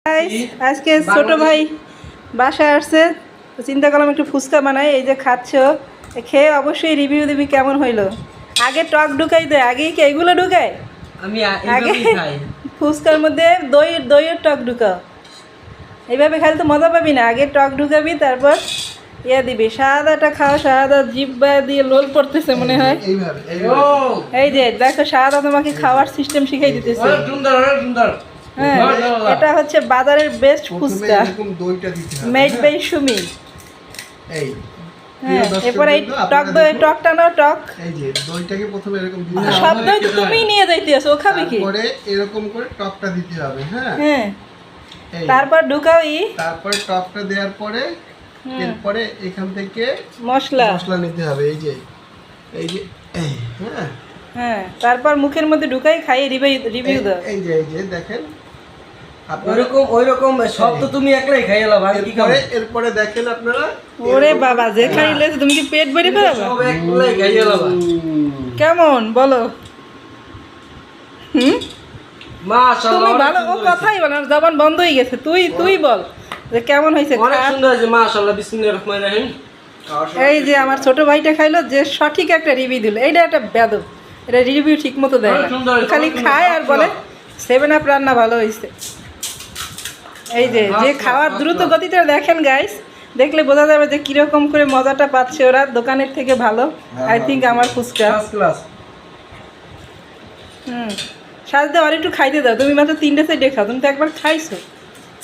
আজকে ছোট ভাই বাসায় আসছে, চিন্তা করলাম একটু ফুচকা বানাই। এই যে খাচ্ছ, খেয়ে অবশ্যই রিভিউ দিবি কেমন হইলো। আগে টক ঢুকাই দেয়, আগেই কি এগুলো ঢুকায়? আমি আগে ফুচকার মধ্যে দইয়ের টক ঢুকাও, এইভাবে খালি তো মজা পাবি না। আগে টক ঢুকাবি, তারপর ইয়ে দিবি। সাদাটা খাও, সাদা জিব্বা দিয়ে লোল পড়তেছে মনে হয়। এই যে দেখো, সাদা তোমাকে খাওয়ার সিস্টেম শিখাই দিতেছে। হ্যাঁ, এটা হচ্ছে বাজারের best fuchka, made by Sumi. হ্যাঁ, এরপরে এই টকটা নাও, টক। এই যে দইটাকে প্রথমে এরকম দিয়ে সব দই তো তুমিই নিয়ে যাইতেছো, ও খাবে কি? পরে এরকম করে টকটা দিতে হবে। হ্যাঁ হ্যাঁ, তারপর ঢুকাও তারপরে টকটা দেওয়ার পরে এরপরে এখান থেকে মশলা নিতে হবে। এই যে হ্যাঁ হ্যাঁ, তারপর মুখের মধ্যে ঢুকাই খাইয়ে রিভিউ দাও। এই যে দেখেন, ওইরকম সব তো তুমি একলাই খাইলা ভাই, কি খাবে? এরপরে দেখেন আপনারা, ওরে বাবা, যে খাইলে তুমি কি পেট ভরে ফেলাবে? সব একলাই খাইলা ভাই। কেমন বলো? মাশাআল্লাহ, তুমি ভালো, ও কথাই বল না, জবান বন্ধ হয়ে গেছে। তুই বল যে কেমন হয়েছে। অনেক সুন্দর হয়েছে মাশাআল্লাহ, বিসমিল্লাহির রহমানির রহিম। এই যে আমার ছোট ভাইটা খাইলো, যে সঠিক একটা রিভিউ দিল। এইটা একটা বেদব, এটা রিভিউ ঠিক মতো দেয় না, খালি খায় আর বলে 7 আপ রান্না ভালো হয়েছে। এই যে খাওয়ার দ্রুত গতিটা দেখেন গাইস, দেখলে বোঝা যাবে যে কিরকম করে মজাটা পাচ্ছে ওরা। দোকানের থেকে ভালো আই থিঙ্ক আমার ফুচকা। সাজতে আর একটু খাইতে দাও। তুমি মাত্র 3টে সাইডে খাও, তুমি তো একবার খাইছো।